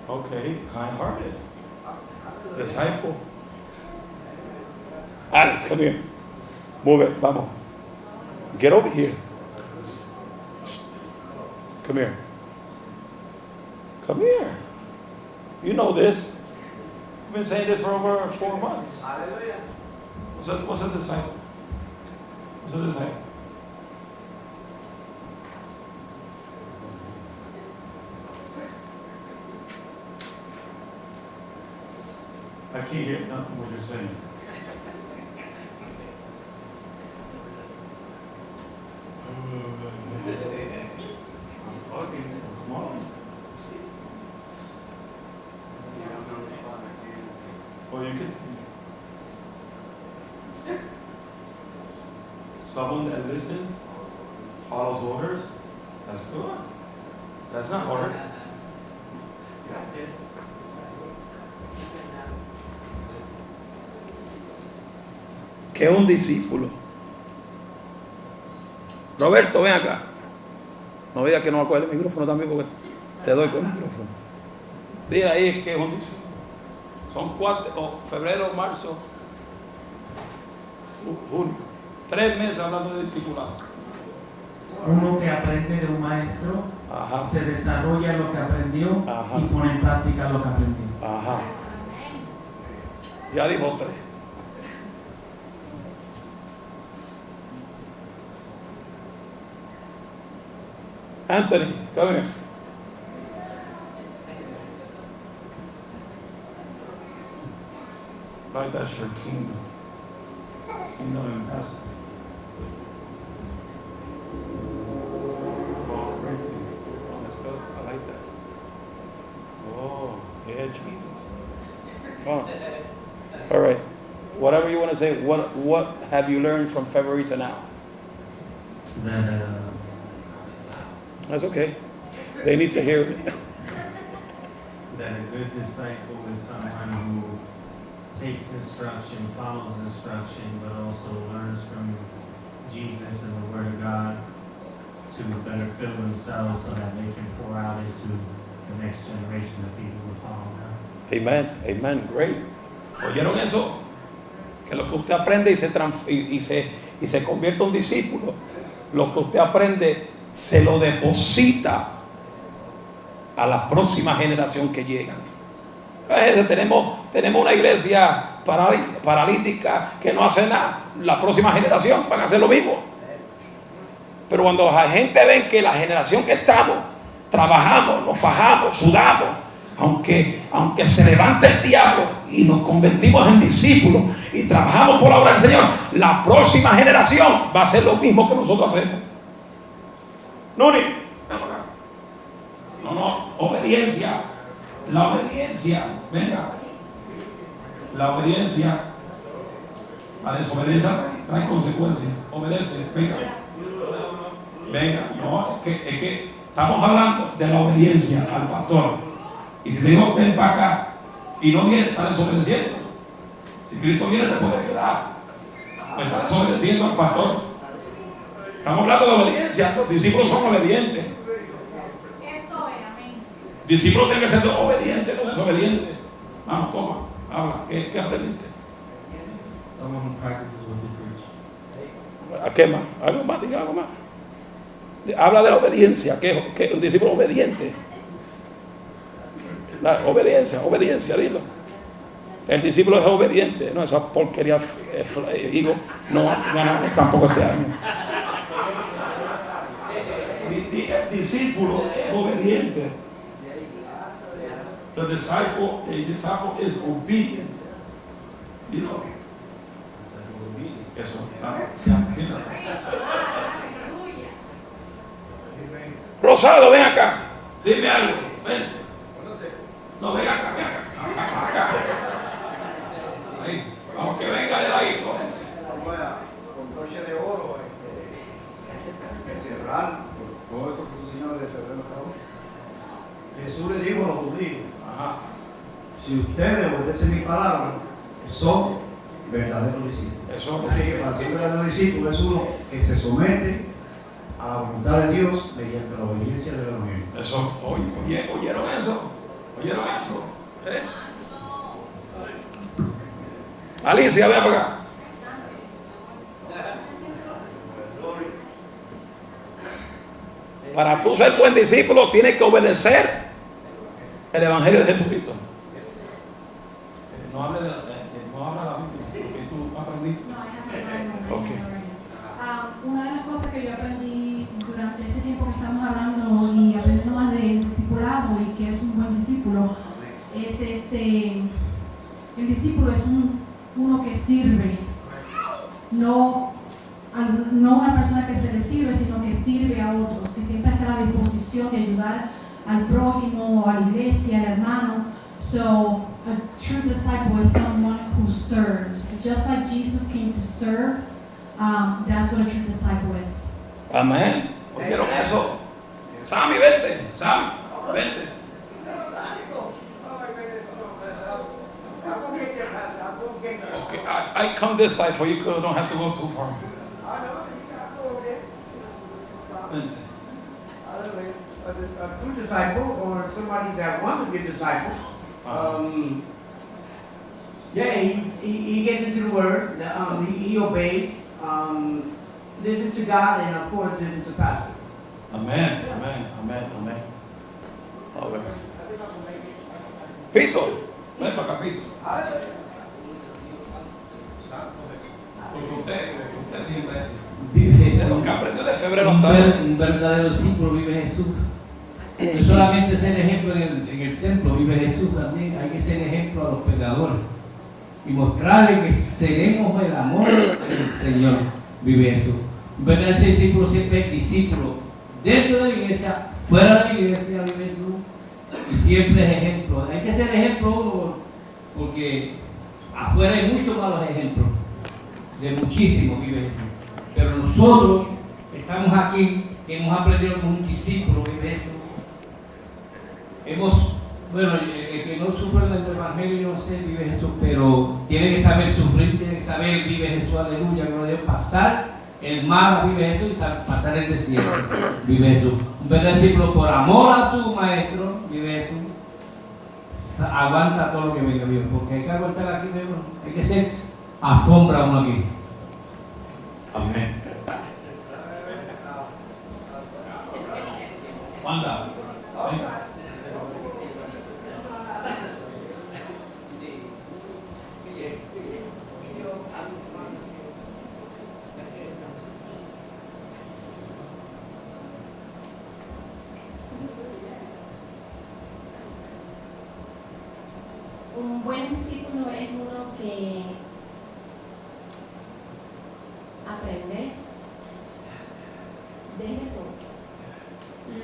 Okay, kind-hearted. Disciple. Alex, come here. Move it, vamos. Get over here. Come here. Come here. You know this. I've been saying this for over 4 months. What's a disciple? What's a disciple? I can't hear nothing what you're saying. Come on. Well, you can someone that listens, follows orders. That's good. That's not hard. ¿Qué es un discípulo? Roberto, ven acá. No digas que no me acuerdo el micrófono también porque te doy con el micrófono. Dile ahí que es un discípulo. Son 4, febrero, marzo, junio. 3 meses hablando de discipulado. Uno que aprende de un maestro, Ajá. se desarrolla lo que aprendió. Ajá. Y pone en práctica lo que aprendió. Ajá. Ya dijo 3. Anthony, come here. Right, that's your kingdom. Kingdom ambassador. Oh, great things. Oh, that's good. I like that. Oh, yeah, Jesus. Oh. All right. Whatever you want to say, what have you learned from February to now? That That's okay. They need to hear it. That a good disciple is someone who takes instruction, follows instruction, but also learns from Jesus and the Word of God to better fill themselves so that they can pour out into the next generation of people who follow God. Amen. Amen. Great. ¿Oyeron eso? Que lo que usted aprende y se convierte en un discípulo, lo que usted aprende se lo deposita a la próxima generación que llega. Tenemos una iglesia paralítica que no hace nada. La próxima generación van a hacer lo mismo. Pero cuando la gente ve que la generación que estamos, trabajamos, nos fajamos, sudamos, aunque se levante el diablo y nos convertimos en discípulos y trabajamos por la obra del Señor, la próxima generación va a hacer lo mismo que nosotros hacemos. No, obediencia. La obediencia, venga. La obediencia, la desobediencia trae consecuencias. Obedece, venga. Venga, no, es que estamos hablando de la obediencia al pastor. Y si le digo ven para acá y no viene, está desobedeciendo. Si Cristo viene, te puede quedar. Me está desobedeciendo al pastor. Estamos hablando de obediencia. Los discípulos son obedientes. Eso es, amén. Discípulos tienen que ser obedientes, no desobedientes. Vamos, toma, habla. ¿Qué aprendiste? Someone who practices what they preach. ¿A qué más? ¿Algo más? Diga algo más. Habla de la obediencia, que un discípulo obediente. La obediencia, dilo. El discípulo es obediente. No, esa porquería, digo, no ganamos tampoco este año. El discípulo es obediente. The disciple is obedient. You know. Eso. Sí, no. Aleluya. Rosado, ven acá. Dime algo. Ven. No, ven acá, ven acá. Acá. Ahí. Vamos que venga de ahí. Con broche de oro, cerrar todo esto que tu Señor de febrero acabó. Jesús le dijo a los judíos: Ajá. si ustedes obedecen mi palabra, son verdaderos discípulos. Eso. Así que para ser verdadero discípulo es uno que se somete a la voluntad de Dios mediante la obediencia del Evangelio. Eso. ¿Oyeron eso? ¿Oyeron eso? Alicia, ven para acá. Para tú ser buen discípulo tienes que obedecer el Evangelio de Jesucristo. No habla de la Biblia, porque tú aprendiste. No, Ok. Una de las cosas que yo aprendí durante este tiempo que estamos hablando y aprendiendo más del discipulado y que es un buen discípulo, es el discípulo es uno que sirve, no una persona que se le sirve, sino que sirve a otros, que siempre está a la disposición de ayudar al prójimo, a la iglesia, al hermano. So, a true disciple is someone who serves. Just like Jesus came to serve, that's what a true disciple is. Amén. ¿Oyeron eso? Sammy, vente. Sammy, vente. Okay, I come this side for you because I don't have to go too far. Vente. A true disciple, or somebody that wants to be a disciple, he gets into the Word, he obeys, listens to God, and of course listens to Pastor. Amén. A ver. Pito, ven para acá, Pito. Porque usted siempre es. Vive De Jesús. lo que aprendió de febrero hasta ahora. Un verdadero discípulo vive Jesús. No solamente ser ejemplo en el templo, vive Jesús también. Hay que ser ejemplo a los pecadores y mostrarle que tenemos el amor del Señor. Vive Jesús. Un verdadero discípulo siempre es discípulo dentro de la iglesia, fuera de la iglesia, vive Jesús. Y siempre es ejemplo. Hay que ser ejemplo porque afuera hay muchos malos ejemplos. De muchísimos vive Jesús. Pero nosotros estamos aquí, que hemos aprendido como un discípulo, vive Jesús. El que no sufre en el Evangelio, no sé, vive Jesús, pero tiene que saber sufrir, tiene que saber, vive Jesús, aleluya, gloria a Dios, pasar el mar, vive Jesús, y pasar el desierto, vive Jesús. Un verdadero discípulo, por amor a su maestro, vive Jesús, aguanta todo lo que venga, Dios, porque hay que aguantar aquí, hay que ser alfombra uno aquí. Amén. Manda. Venga. Un buen discípulo es uno que aprende de Jesús,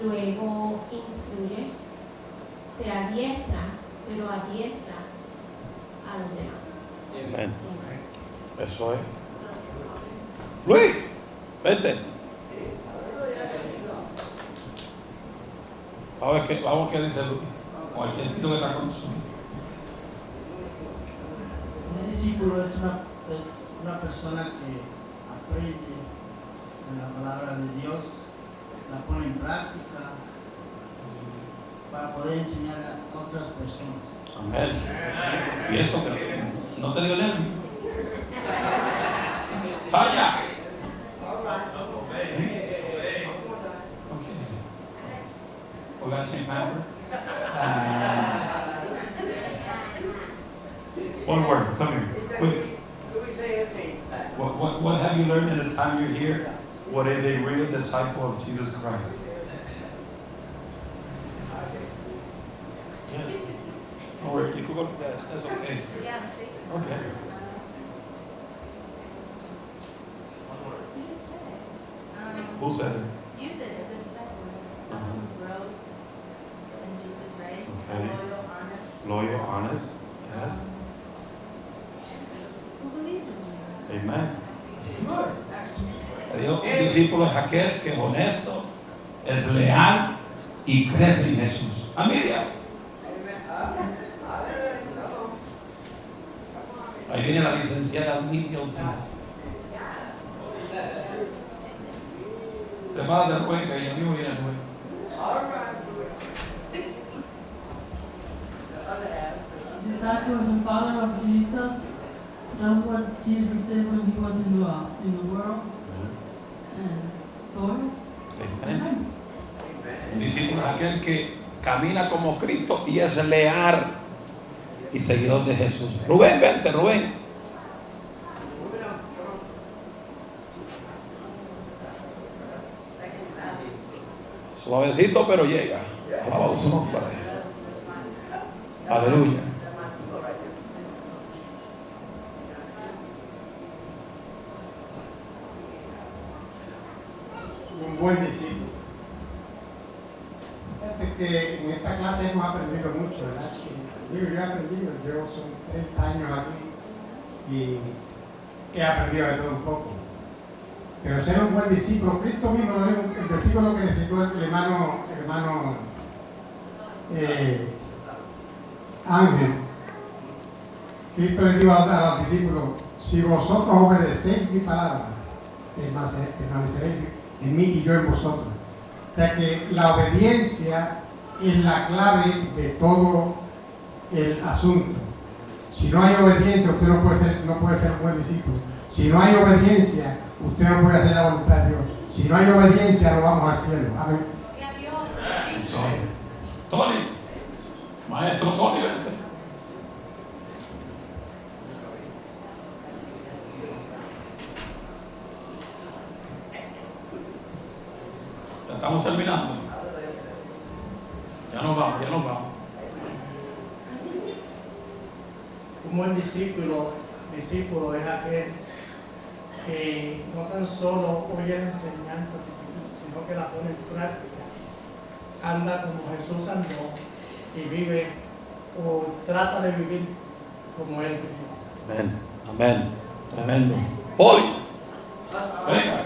luego instruye, se adiestra, pero adiestra a los demás. Amén. Eso es. Luis, vente. Vamos a ver qué dice Luis. O el que está con nosotros. Un discípulo es una es una persona que aprende de la palabra de Dios, la pone en práctica para poder enseñar a otras personas. Amén. Y eso que no te dio nervio. ¡Vaya! Okay. We got to change member. One word. Come here. Quick. What have you learned in the time you're here? What is a real disciple of Jesus Christ? Yeah. Don't worry, you can go to that. That's okay. Okay. Who said it? You did it, the disciple. Someone who grows in Jesus, right? Okay. Loyal, honest. Loyal, honest. Yes. Who believes in you? Amen. Good. Dios, un discípulo es aquel que es honesto, es leal y crece en Jesús. Amiga. Ahí viene la licenciada Nidia Ortiz. Prepárate el Rubén, que ahí mismo viene el Rubén. Disciples and follower of Jesus does what Jesus did when he was in the world and story. Amen. Un discípulo es aquel que camina como Cristo y es leal y seguidor de Jesús. Rubén, vente, Rubén. Suavecito, pero llega. Alabado su nombre. Aleluya. Un buen discípulo. Fíjate que en esta clase hemos aprendido mucho, ¿verdad? Yo he aprendido, yo son 30 años aquí y he aprendido de todo un poco. Pero ser un buen discípulo, Cristo mismo lo dijo, el versículo que necesitó el hermano Ángel. Cristo le dijo a los discípulos: si vosotros obedecéis mi palabra, permaneceréis en mí y yo en vosotros. O sea que la obediencia es la clave de todo el asunto. Si no hay obediencia, usted no puede ser un buen discípulo. Si no hay obediencia, usted no puede hacer la voluntad de Dios. Si no hay obediencia, no vamos al cielo. Amén. Eso. Tony, maestro Tony, vente. Ya estamos terminando. Ya nos vamos. Un buen discípulo es aquel que no tan solo oye la enseñanza, sino que la pone en práctica. Anda como Jesús andó y vive o trata de vivir como Él vivió. Amén. Amén. Tremendo. Hoy. Venga.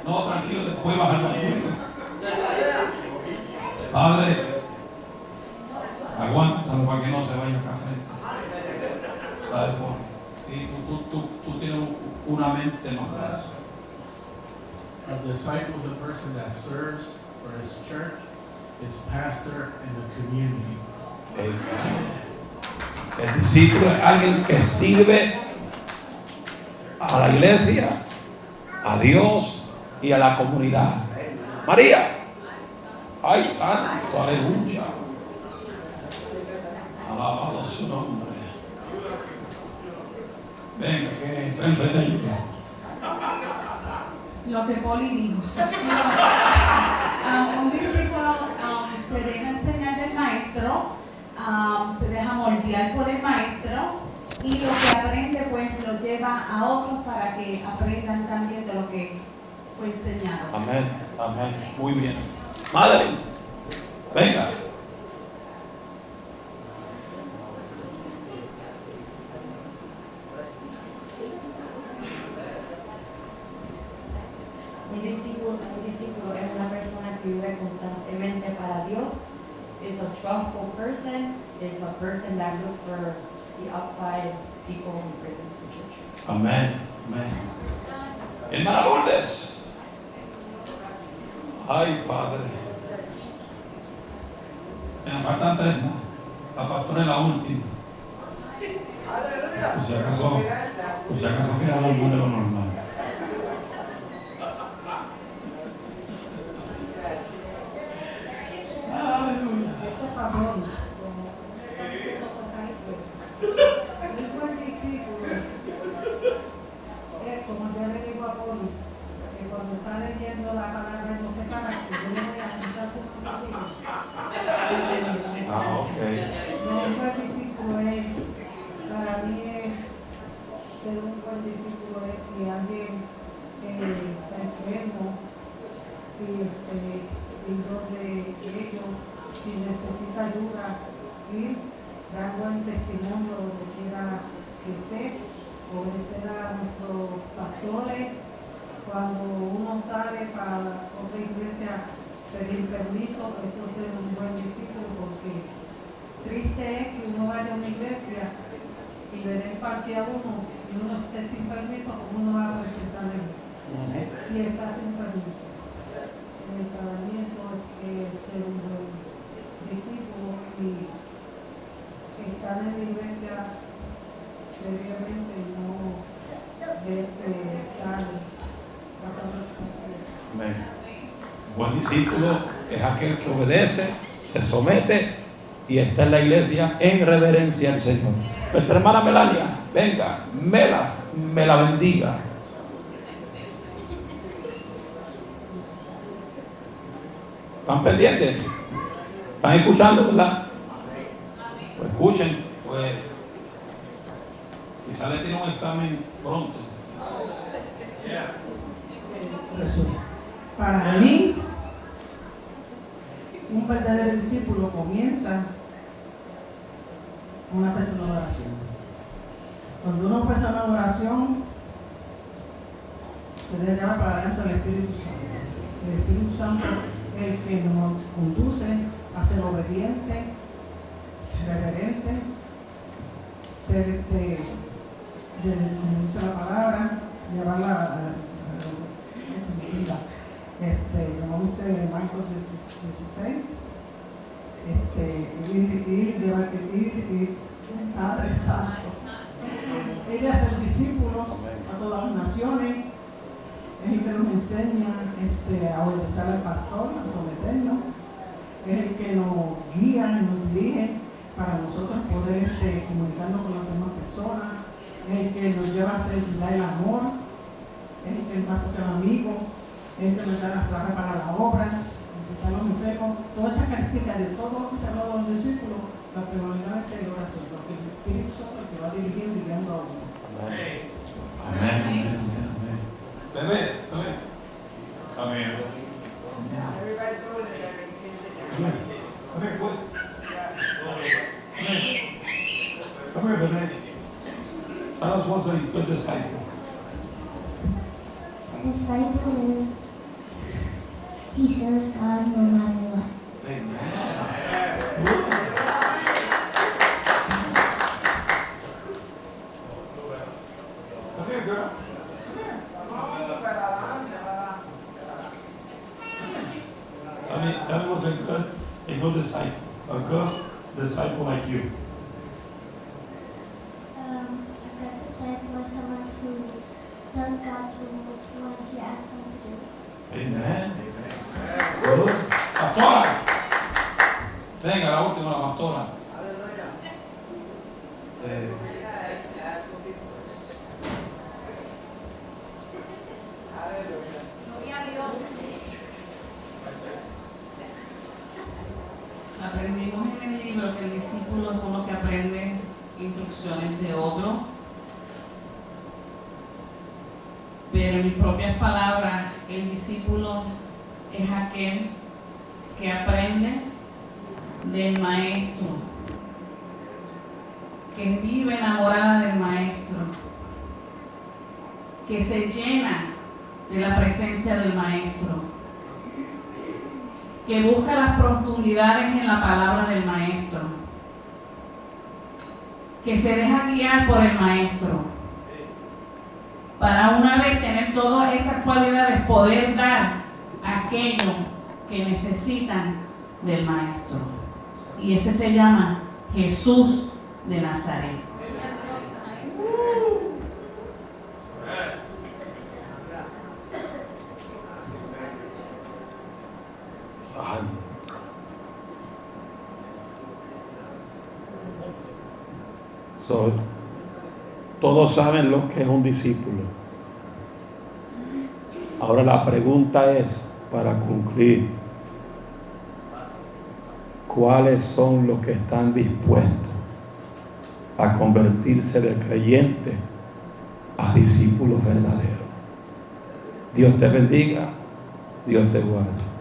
No, tranquilo, después bajar la lluvia. Padre, aguántalo para que no se vaya acá frente. Dale, y tú tienes una mente más para eso. A disciple is a person that serves for his church, his pastor, and the community. Amen. El discípulo es alguien que sirve a la iglesia, a Dios y a la comunidad. María, ay santo, aleluya. Alabado su nombre. Venga, que enfrente ayuda. Lo que Poli dijo. Un discípulo se deja enseñar del maestro, se deja moldear por el maestro y lo que aprende pues lo lleva a otros para que aprendan también de lo que fue enseñado. Amén, amén. Muy bien. Madre, venga. Un discípulo es una persona que vive constantemente para Dios. Is a trustful person. Is a person that looks for the upside people who pray in the church. Amén. Amén. Hermana Lourdes. Ay, Padre. Me faltan 3 más. La pastora es la última. Por si acaso queda algo de lo normal. Aleluya. Esto es patrón. Un buen discípulo es como yo le digo a Poli, que cuando está leyendo la palabra no se para, que yo le voy a escuchar tu nombre. Ok. Un buen discípulo es, para mí ser un buen discípulo es si alguien está enfermo y donde ellos, si necesita ayuda, ir, dar buen testimonio donde quiera que esté, obedecer a nuestros pastores. Cuando uno sale para otra iglesia, pedir permiso, eso es ser un buen discípulo, porque triste es que uno vaya a una iglesia y le den parte a uno y uno esté sin permiso, ¿cómo uno va a presentar la iglesia? Si está sin permiso. Para mí eso es ser un buen discípulo y estar en la iglesia seriamente y no estar pasando el tiempo. Amén. Buen discípulo es aquel que obedece, se somete y está en la iglesia en reverencia al Señor. Nuestra hermana Melania, venga, me la bendiga. ¿Están pendientes? ¿Están escuchando, verdad? Pues escuchen, pues quizá le tiene un examen pronto. Jesús. Para mí, un verdadero discípulo comienza con una persona de oración. Cuando una persona de oración se debe llevar para la alianza del Espíritu Santo. El Espíritu Santo es el que nos conduce a ser obediente, ser reverente, ser como dice la palabra, llevarla como dice Marcos 16, Padre Santo. Él es el discípulos a todas las naciones, es el que nos enseña a obedecer al pastor, a someternos, es el que nos guía y nos dirige para nosotros poder comunicarnos con las demás personas, es el que nos lleva a dar el amor, es el que nos hace ser amigos, es el que nos da las claves para la obra, visitar los enfermos, toda esa característica de todo lo que se ha hablado de los discípulos, la prioridad es la oración, porque el Espíritu Santo es el que va dirigiendo y guiando a uno. Amén. Amén. Bebé. Come here. Come here, quick. Come here, bebé. Tell us what's a good disciple. A disciple is he serves God no matter what. Amen. Come here, girl. Tell me what's a good disciple. A good disciple like you. A good disciple is someone who does God's rules when He asks them to do it. Amen. Good. Pastora. Venga, la última, la pastora. Aprendimos en el libro que el discípulo es uno que aprende instrucciones de otro, pero en mis propias palabras, el discípulo es aquel que aprende del maestro, que vive enamorada del maestro, que se llena de la presencia del maestro, que busca las profundidades en la palabra del maestro. que se deja guiar por el maestro, para una vez tener todas esas cualidades, poder dar aquello que necesitan del maestro. Y ese se llama Jesús de Nazaret. Todos saben lo que es un discípulo. Ahora la pregunta es, para concluir, ¿cuáles son los que están dispuestos a convertirse de creyente a discípulos verdaderos? Dios te bendiga, Dios te guarde.